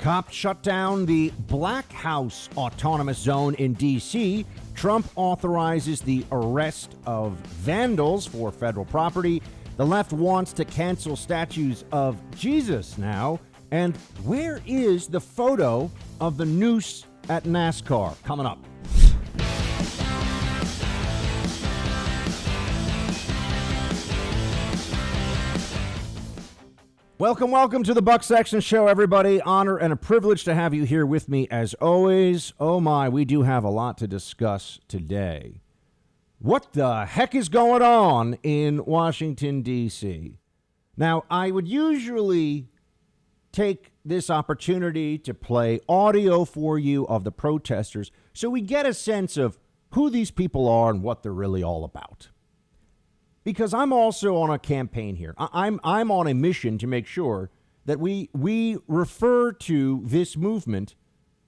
Cops shut down the Black House Autonomous Zone in D.C. Trump authorizes the arrest of vandals for federal property. The left wants to cancel statues of Jesus now. And where is the photo of the noose at NASCAR? Coming up. Welcome to the Buck Sexton Show, everybody. Honor and a privilege to have you here with me as always. Oh my, we do have a lot to discuss today. What the heck is going on in Washington, D.C.? Now, I would usually take this opportunity to play audio for you of the protesters so we get a sense of who these people are and what they're really all about. Because I'm also on a campaign here. I'm on a mission to make sure that we refer to this movement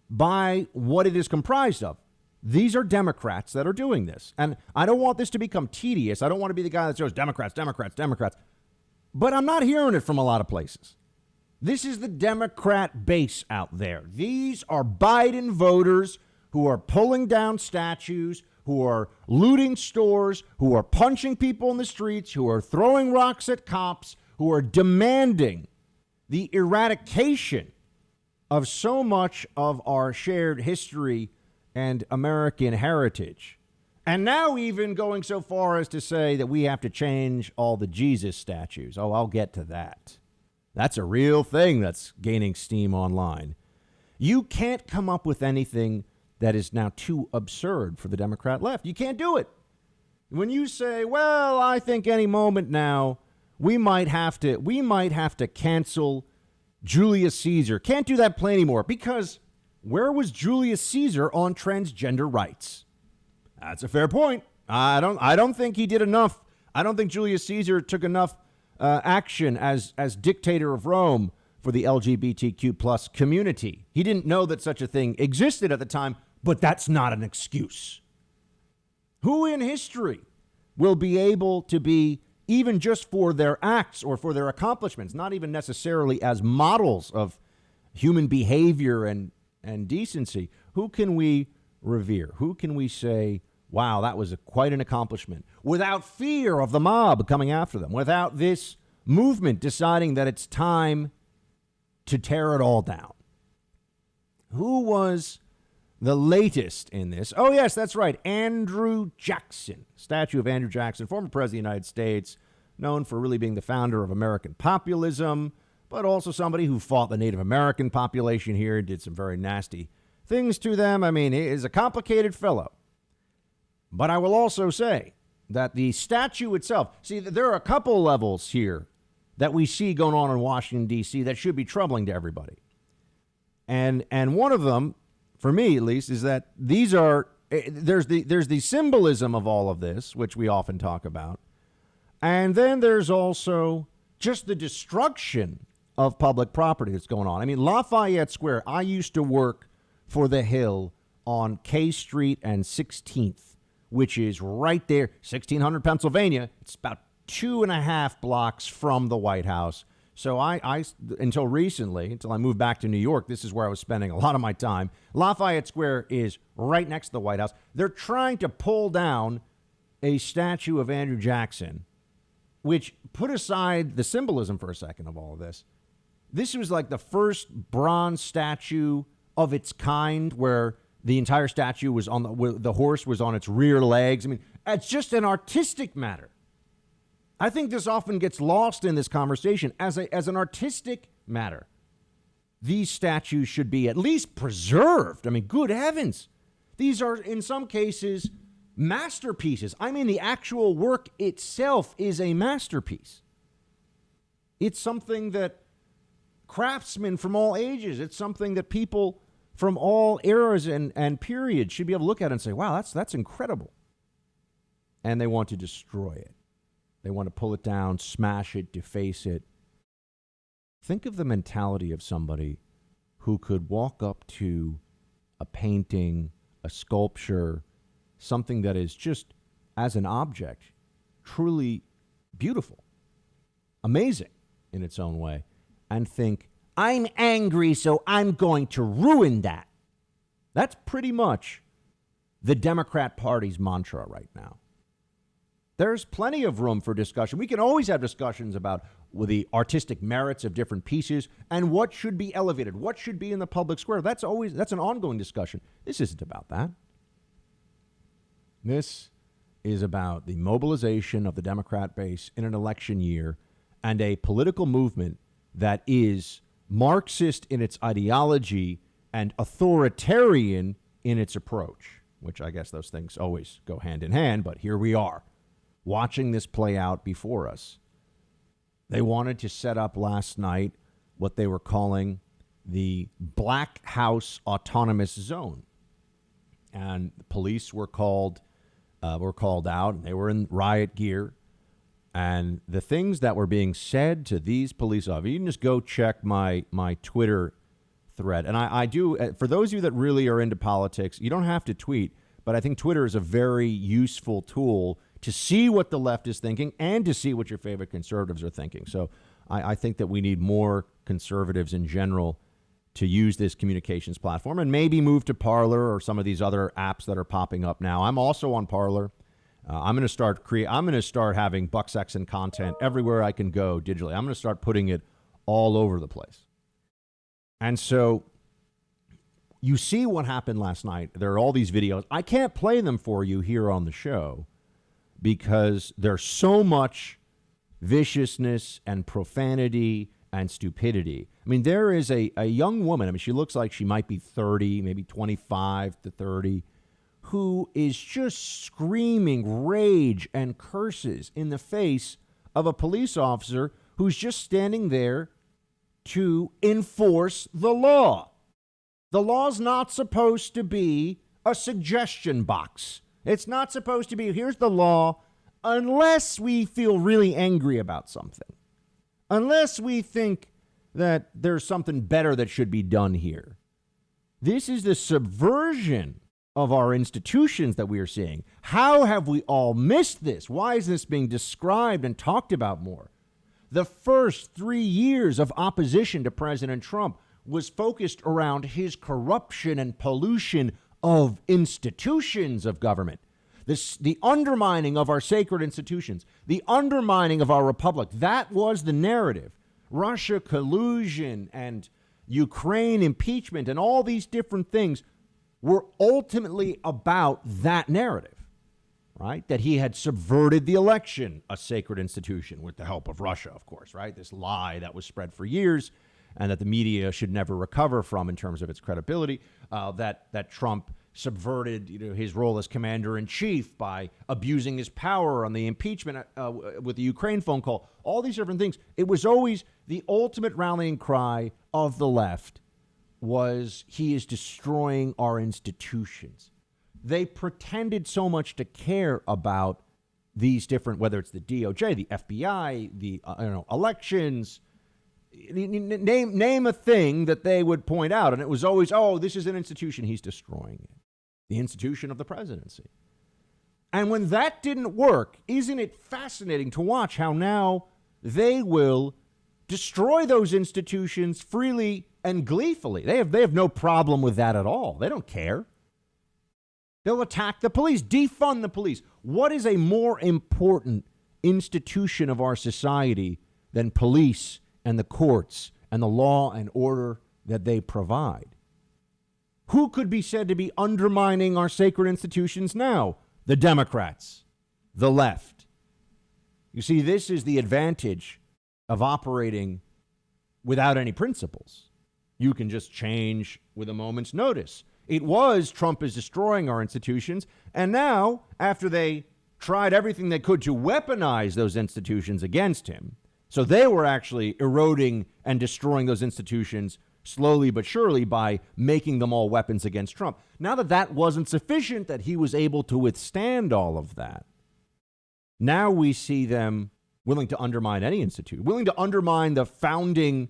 by what it is comprised of. These are Democrats that are doing this. And I don't want this to become tedious. I don't want to be the guy that says Democrats. But I'm not hearing it from a lot of places. This is the Democrat base out there. These are Biden voters who are pulling down statues, who are looting stores, who are punching people in the streets, who are throwing rocks at cops, who are demanding the eradication of so much of our shared history and American heritage. And now even going so far as to say that we have to change all the Jesus statues. Oh, I'll get to that. That's a real thing that's gaining steam online. You can't come up with anything that is now too absurd for the Democrat left. You can't do it. When you say, well, I think any moment now we might have to cancel Julius Caesar. Can't do that play anymore because where was Julius Caesar on transgender rights? That's a fair point. I don't think he did enough. I don't think Julius Caesar took enough action as dictator of Rome for the LGBTQ plus community. He didn't know that such a thing existed at the time, but that's not an excuse. Who in history will be able to be, even just for their acts or for their accomplishments, not even necessarily as models of human behavior and decency, who can we revere? Who can we say, wow, that was quite an accomplishment, without fear of the mob coming after them, without this movement deciding that it's time to tear it all down? Who was the latest in this? Oh, yes, that's right. Andrew Jackson, statue of Andrew Jackson, former president of the United States, known for really being the founder of American populism, but also somebody who fought the Native American population here, did some very nasty things to them. I mean, he is a complicated fellow. But I will also say that the statue itself, see, there are a couple levels here that we see going on in Washington, D.C. that should be troubling to everybody. And one of them, for me at least, is that these are, there's the symbolism of all of this, which we often talk about. And then there's also just the destruction of public property that's going on. I mean, Lafayette Square, I used to work for the Hill on K Street and 16th, which is right there, 1600 Pennsylvania. It's about 2.5 blocks from the White House. So I until recently, until I moved back to New York, this is where I was spending a lot of my time. Lafayette Square is right next to the White House. They're trying to pull down a statue of Andrew Jackson, which, put aside the symbolism for a second of all of this, this was like the first bronze statue of its kind where the entire statue was on the horse was on its rear legs. I mean, it's just an artistic matter. I think this often gets lost in this conversation as an artistic matter. These statues should be at least preserved. I mean, good heavens. These are, in some cases, masterpieces. I mean, the actual work itself is a masterpiece. It's something that craftsmen from all ages, it's something that people from all eras and periods should be able to look at and say, wow, that's incredible. And they want to destroy it. They want to pull it down, smash it, deface it. Think of the mentality of somebody who could walk up to a painting, a sculpture, something that is just, as an object, truly beautiful, amazing in its own way, and think, I'm angry, so I'm going to ruin that. That's pretty much the Democrat Party's mantra right now. There's plenty of room for discussion. We can always have discussions about the artistic merits of different pieces and what should be elevated, what should be in the public square. That's an ongoing discussion. This isn't about that. This is about the mobilization of the Democrat base in an election year and a political movement that is Marxist in its ideology and authoritarian in its approach, which I guess those things always go hand in hand, but here we are, watching this play out before us. They wanted to set up last night what they were calling the Black House Autonomous Zone. And the police were called out, and they were in riot gear. And the things that were being said to these police officers, you can just go check my Twitter thread. And I do, for those of you that really are into politics, you don't have to tweet, but I think Twitter is a very useful tool to see what the left is thinking and to see what your favorite conservatives are thinking. So I think that we need more conservatives in general to use this communications platform and maybe move to Parler or some of these other apps that are popping up now. I'm also on Parler. I'm going to start having Buck Sexton content everywhere I can go digitally. I'm going to start putting it all over the place. And so you see what happened last night. There are all these videos. I can't play them for you here on the show because there's so much viciousness and profanity and stupidity. I mean, there is a young woman. I mean, she looks like she might be 30, maybe 25 to 30, who is just screaming rage and curses in the face of a police officer who's just standing there to enforce the law. The law's not supposed to be a suggestion box. It's not supposed to be, here's the law, unless we feel really angry about something. Unless we think that there's something better that should be done here. This is the subversion of our institutions that we are seeing. How have we all missed this? Why is this being described and talked about more? The first 3 years of opposition to President Trump was focused around his corruption and pollution of institutions of government. The undermining of our sacred institutions, the undermining of our republic, that was the narrative. Russia collusion and Ukraine impeachment and all these different things were ultimately about that narrative, right? That he had subverted the election, a sacred institution, with the help of Russia, of course, right? This lie that was spread for years and that the media should never recover from in terms of its credibility, that Trump subverted his role as commander-in-chief by abusing his power on the impeachment with the Ukraine phone call, all these different things. It was always the ultimate rallying cry of the left was he is destroying our institutions. They pretended so much to care about these different, whether it's the DOJ, the FBI, the elections, name a thing that they would point out. And it was always, oh, this is an institution, he's destroying it. The institution of the presidency. And when that didn't work, isn't it fascinating to watch how now they will destroy those institutions freely and gleefully? They have no problem with that at all. They don't care. They'll attack the police, defund the police. What is a more important institution of our society than police and the courts and the law and order that they provide? Who could be said to be undermining our sacred institutions now? The Democrats, the left. You see, this is the advantage of operating without any principles. You can just change with a moment's notice. It was Trump is destroying our institutions, and now, after they tried everything they could to weaponize those institutions against him, so they were actually eroding and destroying those institutions slowly but surely by making them all weapons against Trump. Now that that wasn't sufficient, that he was able to withstand all of that, now we see them willing to undermine any institute, willing to undermine the founding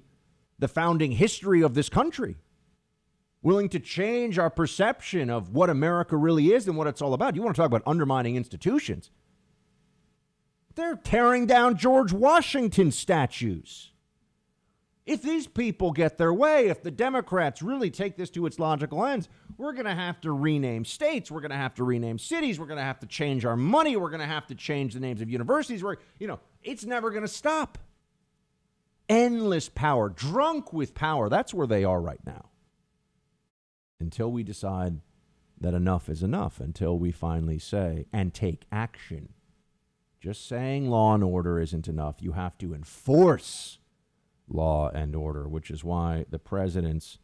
history of this country, willing to change our perception of what America really is and what it's all about. You want to talk about undermining institutions? They're tearing down George Washington statues. If these people get their way, if the Democrats really take this to its logical ends, we're going to have to rename states. We're going to have to rename cities. We're going to have to change our money. We're going to have to change the names of universities. It's never going to stop. Endless power, drunk with power. That's where they are right now. Until we decide that enough is enough, until we finally say and take action. Just saying law and order isn't enough. You have to enforce law and order, which is why the president's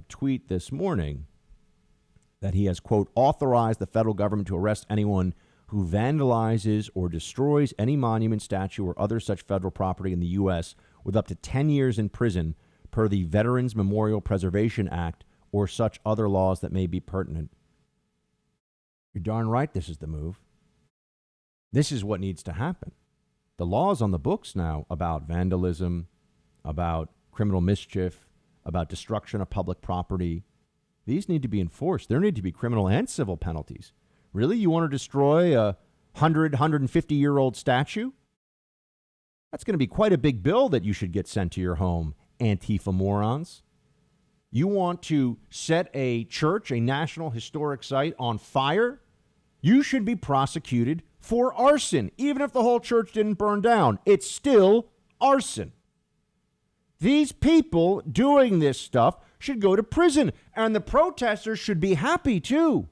tweet this morning that he has, quote, authorized the federal government to arrest anyone who vandalizes or destroys any monument, statue, or other such federal property in the U.S. with up to 10 years in prison per the Veterans Memorial Preservation Act or such other laws that may be pertinent. You're darn right this is the move. This is what needs to happen. The laws on the books now about vandalism, about criminal mischief, about destruction of public property, these need to be enforced. There need to be criminal and civil penalties. Really? You want to destroy a 150-year-old statue? That's going to be quite a big bill that you should get sent to your home, Antifa morons. You want to set a church, a national historic site, on fire? You should be prosecuted for arson. Even if the whole church didn't burn down, it's still arson. These people doing this stuff should go to prison, and the protesters should be happy too.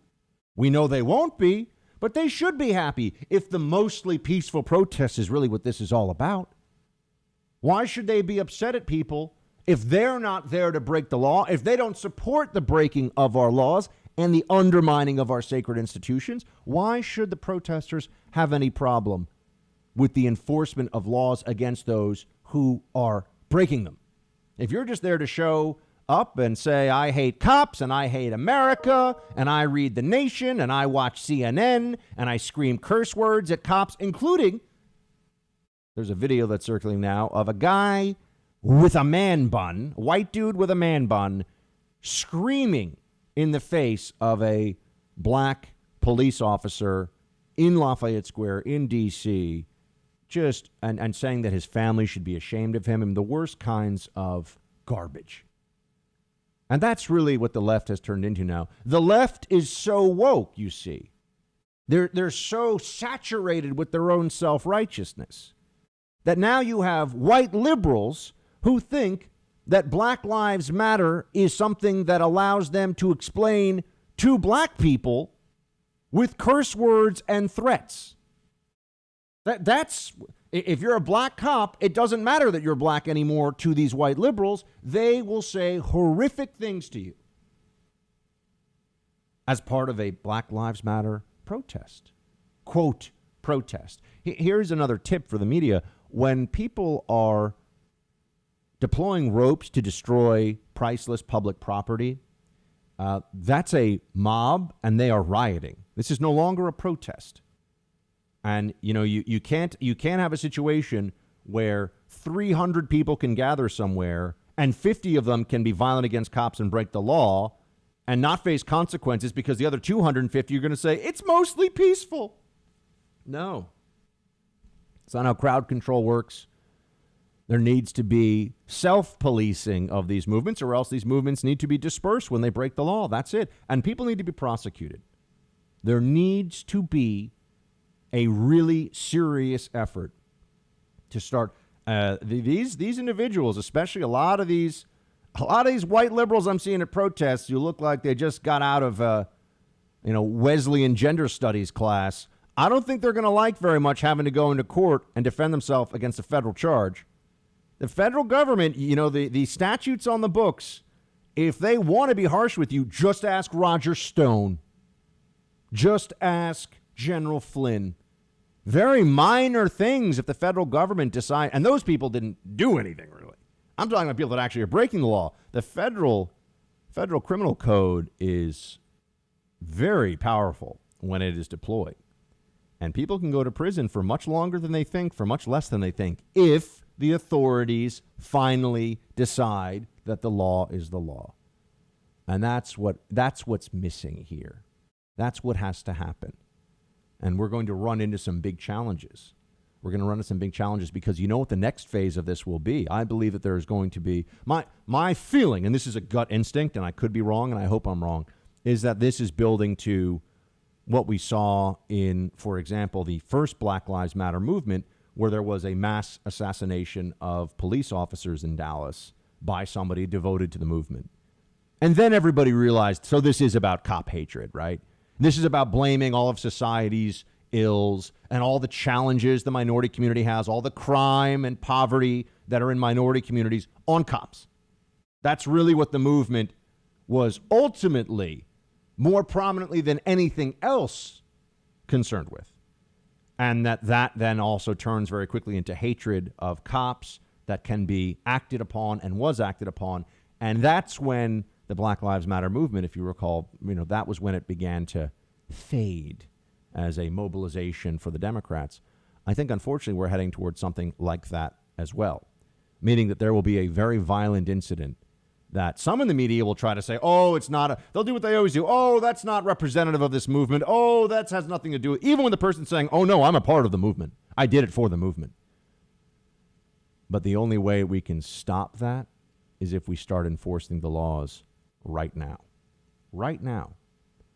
We know they won't be, but they should be happy if the mostly peaceful protest is really what this is all about. Why should they be upset at people if they're not there to break the law, if they don't support the breaking of our laws and the undermining of our sacred institutions? Why should the protesters have any problem with the enforcement of laws against those who are breaking them? If you're just there to show up and say, I hate cops and I hate America and I read The Nation and I watch CNN and I scream curse words at cops, including, there's a video that's circulating now of a guy with a man bun, a white dude with a man bun, screaming in the face of a black police officer in Lafayette Square in D.C., and saying that his family should be ashamed of him, and the worst kinds of garbage. And that's really what the left has turned into now. The left is so woke, you see. They're so saturated with their own self-righteousness that now you have white liberals who think that Black Lives Matter is something that allows them to explain to black people with curse words and threats. That's if you're a black cop, it doesn't matter that you're black anymore to these white liberals. They will say horrific things to you as part of a Black Lives Matter protest. Quote, protest. Here's another tip for the media. When people are deploying ropes to destroy priceless public property, that's a mob and they are rioting. This is no longer a protest. And, you can't have a situation where 300 people can gather somewhere and 50 of them can be violent against cops and break the law and not face consequences because the other 250 are going to say, it's mostly peaceful. No. It's not how crowd control works. There needs to be self-policing of these movements, or else these movements need to be dispersed when they break the law. That's it. And people need to be prosecuted. There needs to be a really serious effort to start these individuals, especially a lot of these white liberals I'm seeing at protests who look like they just got out of Wesleyan gender studies class. I don't think they're going to like very much having to go into court and defend themselves against a federal charge. The federal government, the statutes on the books, if they want to be harsh with you, just ask Roger Stone. Just ask General Flynn. Very minor things if the federal government decide, and those people didn't do anything really. I'm talking about people that actually are breaking the law. The federal criminal code is very powerful when it is deployed. And people can go to prison for much longer than they think, for much less than they think, if the authorities finally decide that the law is the law. And that's what's missing here. That's what has to happen. And we're going to run into some big challenges. We're going to run into some big challenges because you know what the next phase of this will be. I believe that there is going to be, my feeling, and this is a gut instinct, and I could be wrong, and I hope I'm wrong, is that this is building to what we saw in, for example, the first Black Lives Matter movement, where there was a mass assassination of police officers in Dallas by somebody devoted to the movement. And then everybody realized, so this is about cop hatred, right? This is about blaming all of society's ills and all the challenges the minority community has, all the crime and poverty that are in minority communities on cops. That's really what the movement was ultimately, more prominently than anything else, concerned with. And that then also turns very quickly into hatred of cops that can be acted upon and was acted upon. And that's when the Black Lives Matter movement, if you recall, that was when it began to fade as a mobilization for the Democrats. I think, unfortunately, we're heading towards something like that as well, meaning that there will be a very violent incident that some in the media will try to say, oh, it's not, they'll do what they always do. Oh, that's not representative of this movement. Oh, that has nothing to do with, even when the person's saying, oh, no, I'm a part of the movement. I did it for the movement. But the only way we can stop that is if we start enforcing the laws right now. Right now.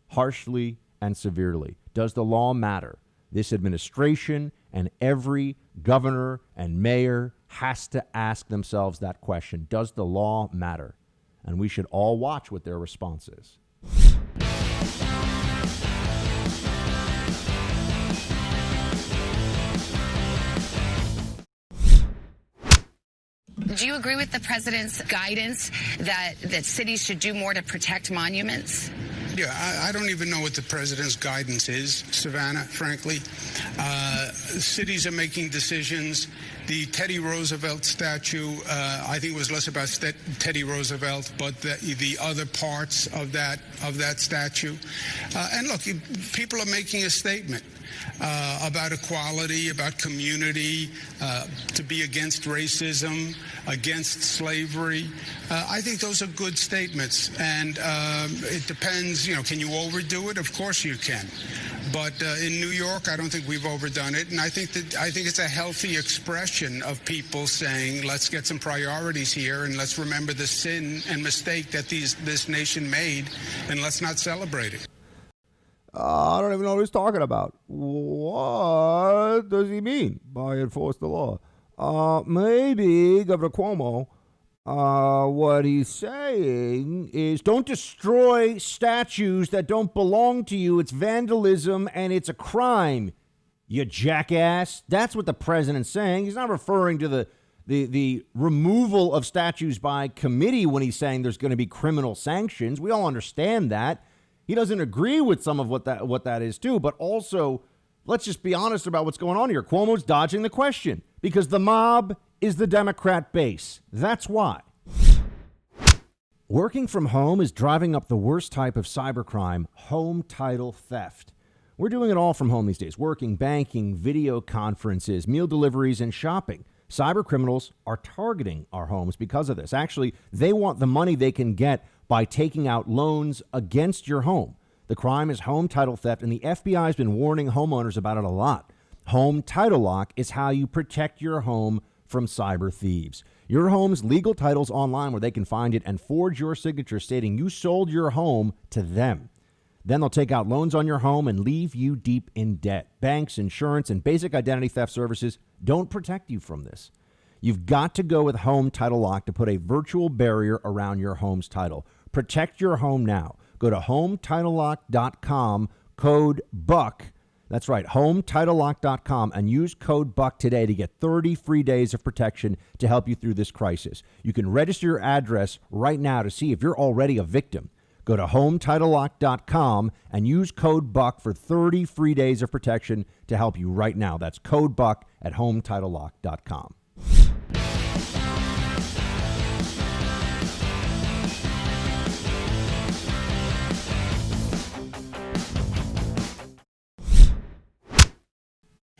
Harshly and severely. Does the law matter? This administration and every governor and mayor has to ask themselves that question. Does the law matter? And we should all watch what their response is. Do you agree with the president's guidance that cities should do more to protect monuments? Yeah, I don't even know what the president's guidance is, Savannah, frankly. Cities are making decisions. The Teddy Roosevelt statue, I think it was less about Teddy Roosevelt, but the other parts of that statue. And look, people are making a statement about equality, about community, to be against racism, against slavery. I think those are good statements, and it depends. Can you overdo it? Of course you can. But in New York, I don't think we've overdone it, and I think it's a healthy expression of people saying, let's get some priorities here, and let's remember the sin and mistake that this nation made, and let's not celebrate it. I don't even know what he's talking about. What does he mean by enforce the law? Maybe Governor Cuomo, what he's saying is don't destroy statues that don't belong to you. It's vandalism and it's a crime, you jackass. That's what the president's saying. He's not referring to the removal of statues by committee when he's saying there's going to be criminal sanctions. We all understand that. He doesn't agree with some of what that is too, but also let's just be honest about what's going on here. Cuomo's dodging the question because the mob is the Democrat base. That's why. Working from home is driving up the worst type of cybercrime, home title theft. We're doing it all from home these days. Working, banking, video conferences, meal deliveries, and shopping. Cyber criminals are targeting our homes because of this. Actually, they want the money they can get by taking out loans against your home. The crime is home title theft, and the FBI has been warning homeowners about it a lot. Home Title Lock is how you protect your home from cyber thieves. Your home's legal title's online where they can find it and forge your signature stating you sold your home to them. Then they'll take out loans on your home and leave you deep in debt. Banks, insurance, and basic identity theft services don't protect you from this. You've got to go with Home Title Lock to put a virtual barrier around your home's title. Protect your home now. Go to HomeTitleLock.com, code BUCK. That's right, HomeTitleLock.com, and use code BUCK today to get 30 free days of protection to help you through this crisis. You can register your address right now to see if you're already a victim. Go to HomeTitleLock.com and use code BUCK for 30 free days of protection to help you right now. That's code BUCK at HomeTitleLock.com.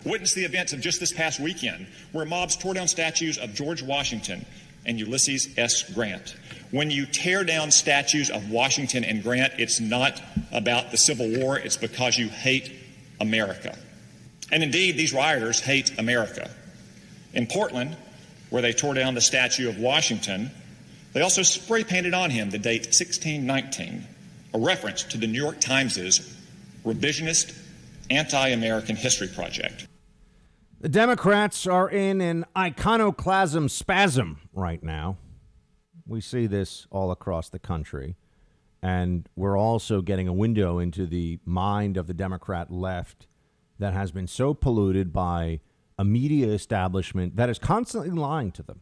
Witness the events of just this past weekend where mobs tore down statues of George Washington and Ulysses S. Grant. When you tear down statues of Washington and Grant, it's not about the Civil War. It's because you hate America. And indeed, these rioters hate America. In Portland, where they tore down the statue of Washington, they also spray painted on him the date 1619, a reference to the New York Times' revisionist anti-American history project. The Democrats are in an iconoclasm spasm right now. We see this all across the country. And we're also getting a window into the mind of the Democrat left that has been so polluted by a media establishment that is constantly lying to them.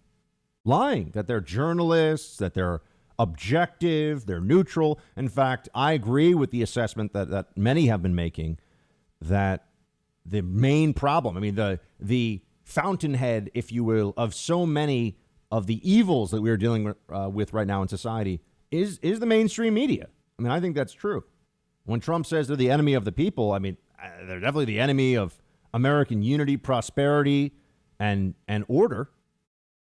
Lying that they're journalists, that they're objective, they're neutral. In fact, I agree with the assessment that many have been making that the main problem, I mean, the fountainhead, if you will, of so many of the evils that we're dealing with right now in society is the mainstream media. I mean, I think that's true. When Trump says they're the enemy of the people, I mean, they're definitely the enemy of American unity, prosperity, and order.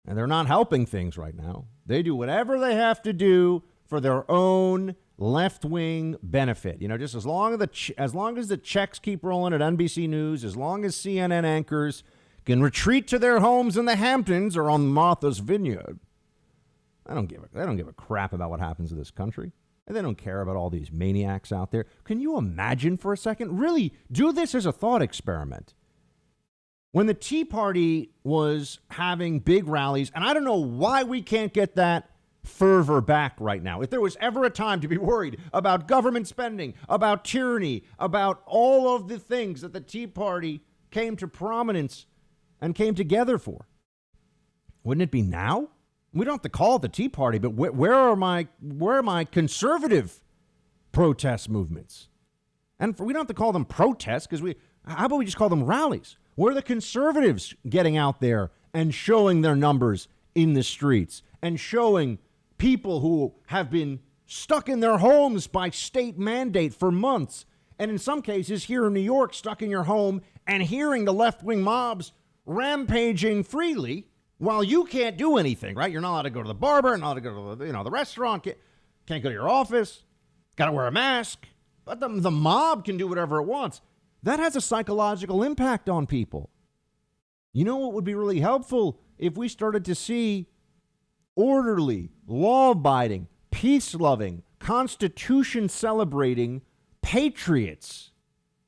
And they're not helping things right now. They do whatever they have to do for their own left-wing benefit. You know, just as long as the checks keep rolling at NBC News, as long as CNN anchors can retreat to their homes in the Hamptons or on Martha's Vineyard, they don't give a crap about what happens in this country. And they don't care about all these maniacs out there. Can you imagine for a second? Really do this as a thought experiment. When the Tea Party was having big rallies, and I don't know why we can't get that fervor back right now. If there was ever a time to be worried about government spending, about tyranny, about all of the things that the Tea Party came to prominence and came together for, wouldn't it be now? We don't have to call it the Tea Party, but where are my conservative protest movements? And we don't have to call them protests because how about we just call them rallies? Where are the conservatives getting out there and showing their numbers in the streets and showing people who have been stuck in their homes by state mandate for months, and in some cases here in New York, stuck in your home and hearing the left-wing mobs rampaging freely while you can't do anything, right? You're not allowed to go to the barber, not allowed to go to the restaurant, can't go to your office, got to wear a mask, but the mob can do whatever it wants. That has a psychological impact on people. You know what would be really helpful? If we started to see orderly, law-abiding, peace-loving, Constitution-celebrating patriots,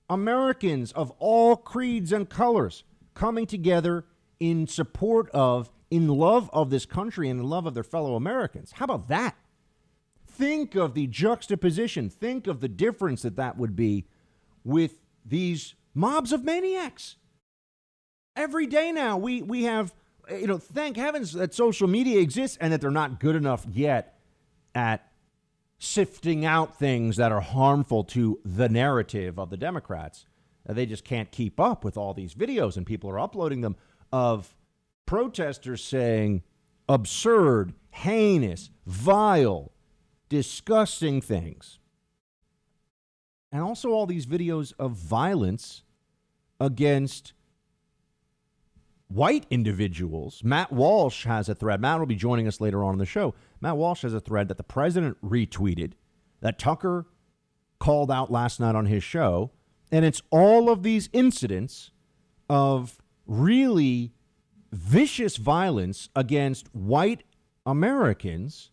Americans of all creeds and colors, coming together in support of, in love of this country and in love of their fellow Americans. How about that? Think of the juxtaposition. Think of the difference that would be with these mobs of maniacs. Every day now we have, thank heavens that social media exists and that they're not good enough yet at sifting out things that are harmful to the narrative of the Democrats. They just can't keep up with all these videos, and people are uploading them of protesters saying absurd, heinous, vile, disgusting things. And also all these videos of violence against white individuals. Matt Walsh has a thread. Matt will be joining us later on in the show. Matt Walsh has a thread that the president retweeted that Tucker called out last night on his show. And it's all of these incidents of really vicious violence against white Americans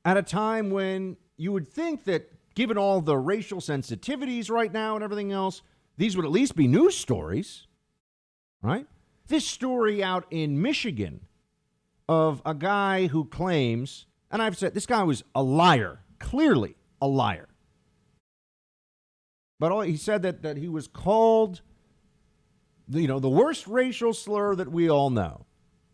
at a time when you would think that, given all the racial sensitivities right now and everything else, these would at least be news stories, right? This story out in Michigan of a guy who claims, and I've said this guy was a liar, clearly a liar. But he said that he was called, the worst racial slur that we all know.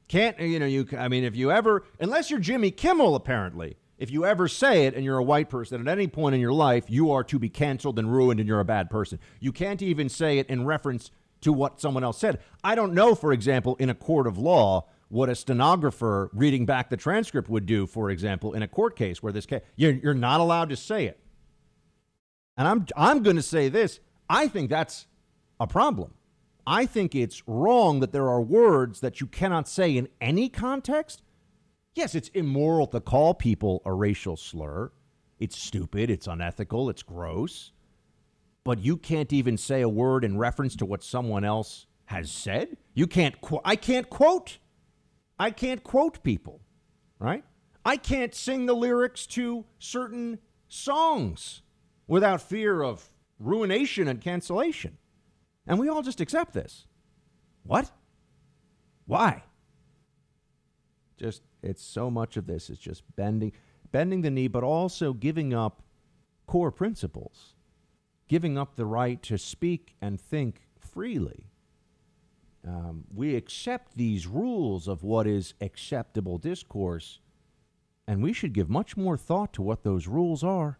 If you ever, unless you're Jimmy Kimmel, apparently, if you ever say it and you're a white person at any point in your life, you are to be canceled and ruined and you're a bad person. You can't even say it in reference to what someone else said. I don't know, for example, in a court of law, what a stenographer reading back the transcript would do, for example, in a court case where this case, you're not allowed to say it. And I'm going to say this. I think that's a problem. I think it's wrong that there are words that you cannot say in any context. Yes, it's immoral to call people a racial slur. It's stupid. It's unethical. It's gross. but you can't even say a word in reference to what someone else has said. You can't. I can't quote people, right? I can't sing the lyrics to certain songs without fear of ruination and cancellation. And we all just accept this. What? Why? It's so much of this is just bending the knee, but also giving up core principles, giving up the right to speak and think freely. We accept these rules of what is acceptable discourse, and we should give much more thought to what those rules are,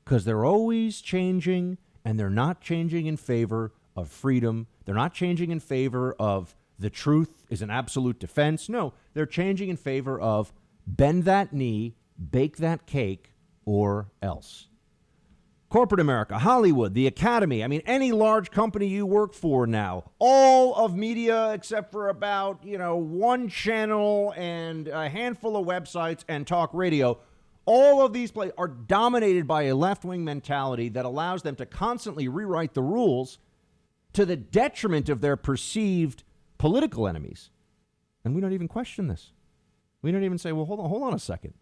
because they're always changing, and they're not changing in favor of freedom. They're not changing in favor of the truth is an absolute defense. No, they're changing in favor of bend that knee, bake that cake, or else. Corporate America, Hollywood, the Academy, any large company you work for now, all of media except for about, one channel and a handful of websites and talk radio, all of these places are dominated by a left-wing mentality that allows them to constantly rewrite the rules to the detriment of their perceived political enemies. And we don't even question this. We don't even say, well, hold on a second.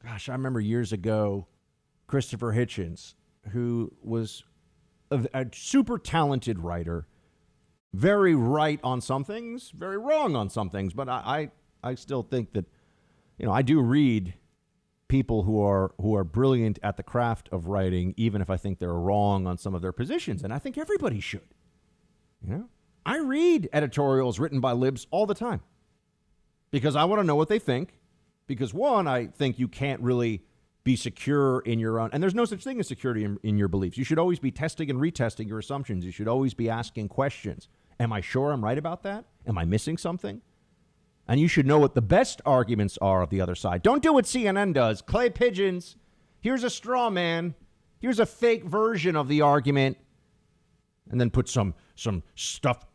Gosh, I remember years ago, Christopher Hitchens, who was a super talented writer, very right on some things, very wrong on some things. But I still think that, I do read people who are brilliant at the craft of writing, even if I think they're wrong on some of their positions. And I think everybody should. I read editorials written by libs all the time because I want to know what they think. Because one, I think you can't really be secure in your own, and there's no such thing as security in your beliefs. You should always be testing and retesting your assumptions. You should always be asking questions. Am I sure I'm right about that? Am I missing something? And you should know what the best arguments are of the other side. Don't do what CNN does. Clay pigeons. Here's a straw man. Here's a fake version of the argument. And then put some stuffed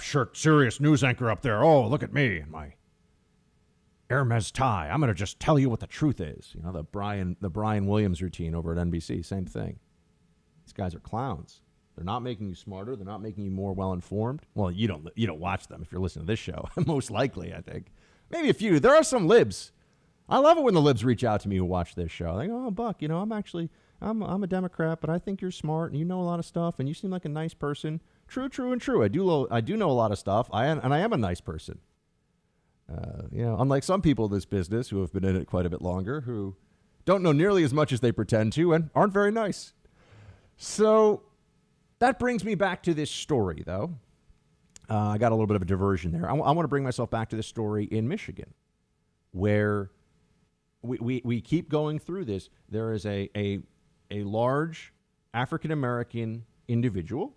shirt, serious news anchor up there. Oh, look at me and my Hermes tie. I'm going to just tell you what the truth is. The Brian Williams routine over at NBC, same thing. These guys are clowns. They're not making you smarter. They're not making you more well-informed. Well, you don't watch them if you're listening to this show. Most likely, I think. Maybe a few. There are some libs. I love it when the libs reach out to me who watch this show. They go, oh, Buck, I'm a Democrat, but I think you're smart and you know a lot of stuff and you seem like a nice person. True, and true. I do know a lot of stuff. I am a nice person. Unlike some people in this business who have been in it quite a bit longer, who don't know nearly as much as they pretend to and aren't very nice. So that brings me back to this story, though. I got a little bit of a diversion there. I want to bring myself back to this story in Michigan, where we keep going through this. There is a large African-American individual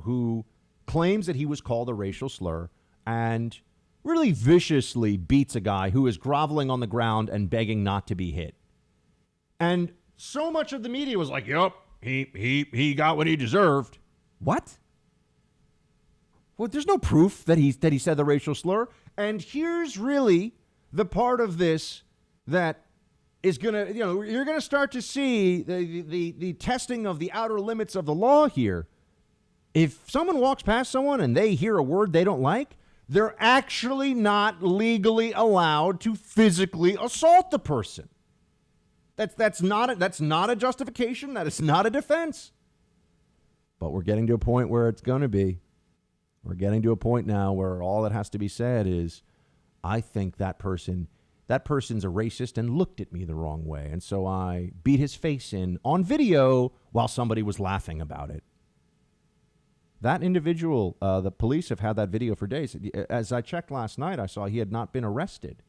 who claims that he was called a racial slur and really viciously beats a guy who is groveling on the ground and begging not to be hit. And so much of the media was like, yep, he got what he deserved. What? Well, there's no proof that he said the racial slur. And here's really the part of this that is going to, you're going to start to see the testing of the outer limits of the law here. If someone walks past someone and they hear a word they don't like, they're actually not legally allowed to physically assault the person. That's not a justification. That is not a defense. But we're getting to a point where it's going to be. We're getting to a point now where all that has to be said is, I think that person's a racist and looked at me the wrong way. And so I beat his face in on video while somebody was laughing about it. That individual, the police have had that video for days. As I checked last night, I saw he had not been arrested.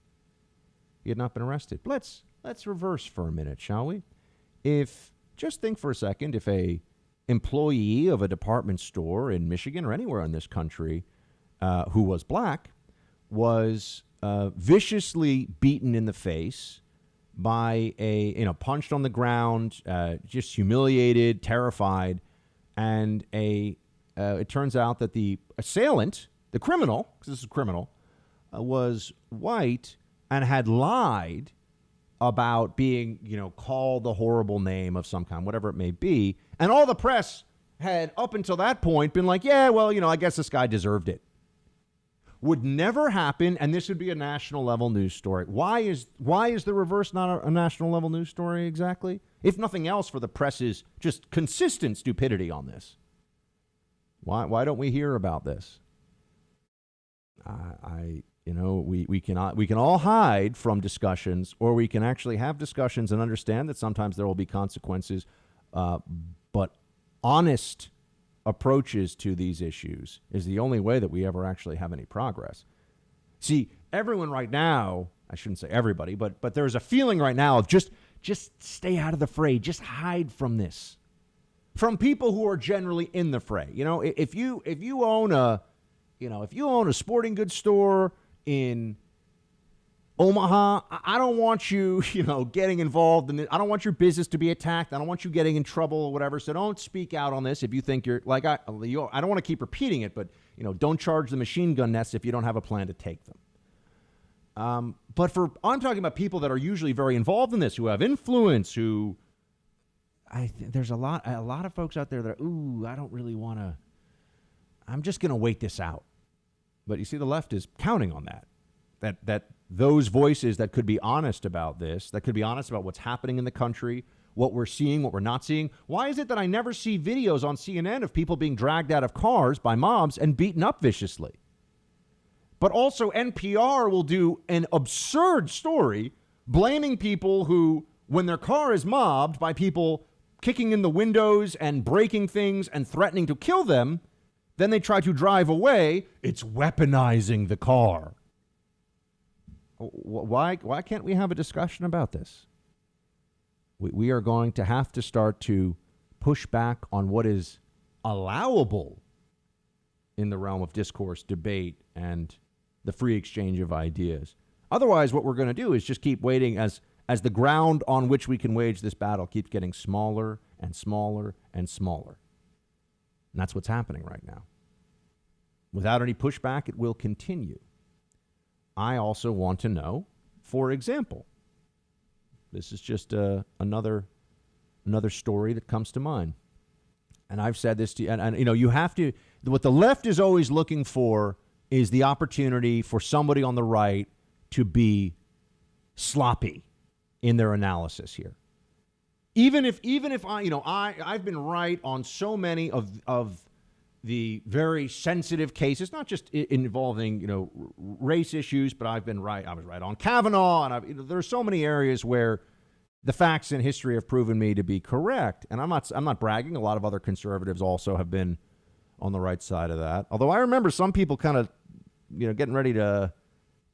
But let's reverse for a minute, shall we? Just think for a second, if a employee of a department store in Michigan or anywhere in this country who was black was viciously beaten in the face by punched on the ground, just humiliated, terrified, and it turns out that the assailant, the criminal, because this is a criminal, was white and had lied about being, called the horrible name of some kind, whatever it may be. And all the press had, up until that point, been like, yeah, well, I guess this guy deserved it. Would never happen, and this would be a national level news story. Why is the reverse not a national level news story exactly? If nothing else, for the press's just consistent stupidity on this. Why don't we hear about this? We can all hide from discussions, or we can actually have discussions and understand that sometimes there will be consequences. But honest approaches to these issues is the only way that we ever actually have any progress. See, everyone right now, I shouldn't say everybody, but there's a feeling right now of just stay out of the fray, just hide from this. From people who are generally in the fray. If you own a sporting goods store in Omaha, I don't want you, getting involved in it. I don't want your business to be attacked. I don't want you getting in trouble or whatever. So don't speak out on this if you think you're like, I don't want to keep repeating it, but, don't charge the machine gun nests if you don't have a plan to take them. But I'm talking about people that are usually very involved in this, who have influence, who there's a lot of folks out there that are, I don't really want to, I'm just going to wait this out. But you see, the left is counting on that those voices that could be honest about this, that could be honest about what's happening in the country, what we're seeing, what we're not seeing. Why is it that I never see videos on CNN of people being dragged out of cars by mobs and beaten up viciously? But also NPR will do an absurd story blaming people who, when their car is mobbed by people kicking in the windows and breaking things and threatening to kill them, then they try to drive away. It's weaponizing the car. Why can't we have a discussion about this? We are going to have to start to push back on what is allowable in the realm of discourse, debate, and the free exchange of ideas. Otherwise, what we're going to do is just keep waiting as the ground on which we can wage this battle keeps getting smaller and smaller and smaller. And that's what's happening right now. Without any pushback, it will continue. I also want to know, for example, this is just another story that comes to mind. And I've said this to you, and you have to, what the left is always looking for is the opportunity for somebody on the right to be sloppy in their analysis here. Even if I've been right on so many of the very sensitive cases, not just involving, race issues, but I've been right. I was right on Kavanaugh, and there are so many areas where the facts in history have proven me to be correct. And I'm not bragging. A lot of other conservatives also have been on the right side of that. Although I remember some people kind of, getting ready to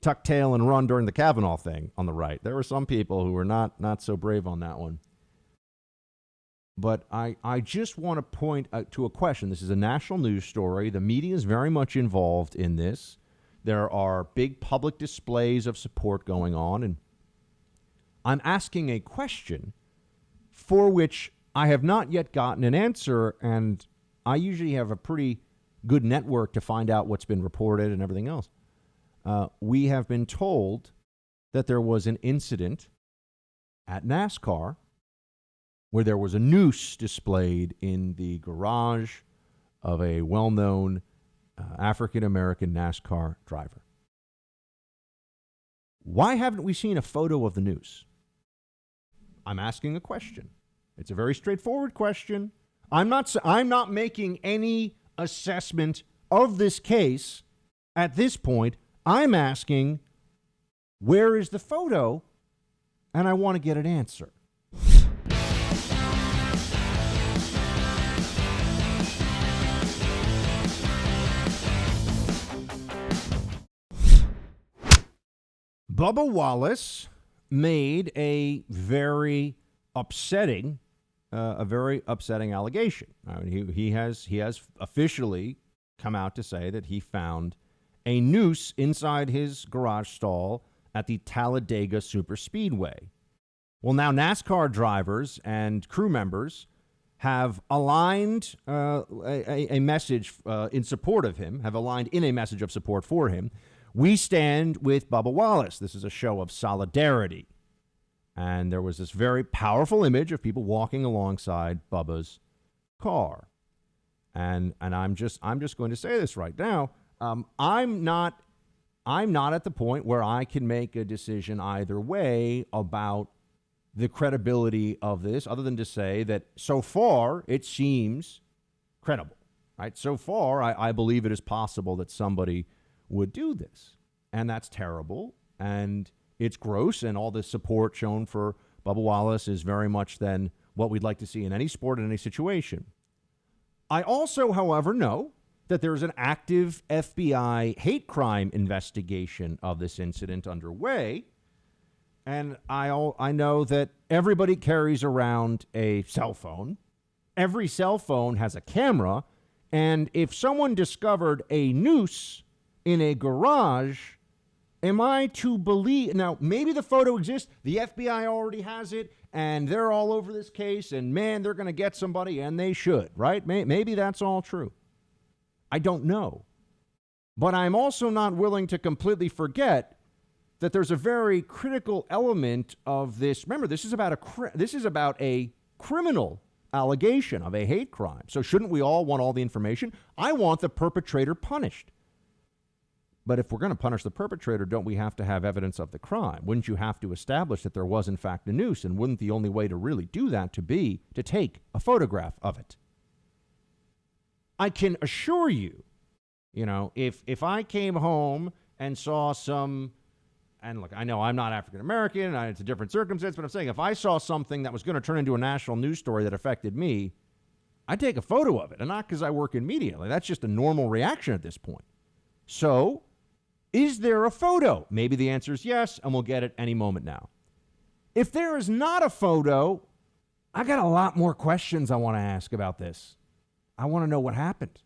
tuck tail and run during the Kavanaugh thing on the right. There were some people who were not so brave on that one. But I just want to point to a question. This is a national news story. The media is very much involved in this. There are big public displays of support going on. And I'm asking a question for which I have not yet gotten an answer. And I usually have a pretty good network to find out what's been reported and everything else. We have been told that there was an incident at NASCAR where there was a noose displayed in the garage of a well-known African-American NASCAR driver. Why haven't we seen a photo of the noose? I'm asking a question. It's a very straightforward question. I'm not making any assessment of this case at this point. I'm asking, where is the photo? And I want to get an answer. Bubba Wallace made a very upsetting allegation. I mean, he has officially come out to say that he found a noose inside his garage stall at the Talladega Superspeedway. Well, now NASCAR drivers and crew members have aligned a message in support of him, have aligned in a message of support for him. We stand with Bubba Wallace. This is a show of solidarity. And there was this very powerful image of people walking alongside Bubba's car. And I'm just going to say this right now. I'm not at the point where I can make a decision either way about the credibility of this, other than to say that so far it seems credible, right? So far, I believe it is possible that somebody would do this. And that's terrible. And it's gross. And all the support shown for Bubba Wallace is very much then what we'd like to see in any sport, in any situation. I also, however, know that there's an active FBI hate crime investigation of this incident underway. And I know that everybody carries around a cell phone. Every cell phone has a camera. And if someone discovered a noose in a garage, am I to believe? Now, maybe the photo exists. The FBI already has it. And they're all over this case. And, man, they're going to get somebody. And they should, right? Maybe that's all true. I don't know. But I'm also not willing to completely forget that there's a very critical element of this. Remember, this is about a criminal allegation of a hate crime. So shouldn't we all want all the information? I want the perpetrator punished. But if we're going to punish the perpetrator, don't we have to have evidence of the crime? Wouldn't you have to establish that there was, in fact, a noose? And wouldn't the only way to really do that to take a photograph of it? I can assure you, if I came home and saw some, and look, I know I'm not African-American, it's a different circumstance, but I'm saying if I saw something that was going to turn into a national news story that affected me, I'd take a photo of it, and not because I work in media. That's just a normal reaction at this point. So, is there a photo? Maybe the answer is yes, and we'll get it any moment now. If there is not a photo, I got a lot more questions I want to ask about this. I want to know what happened.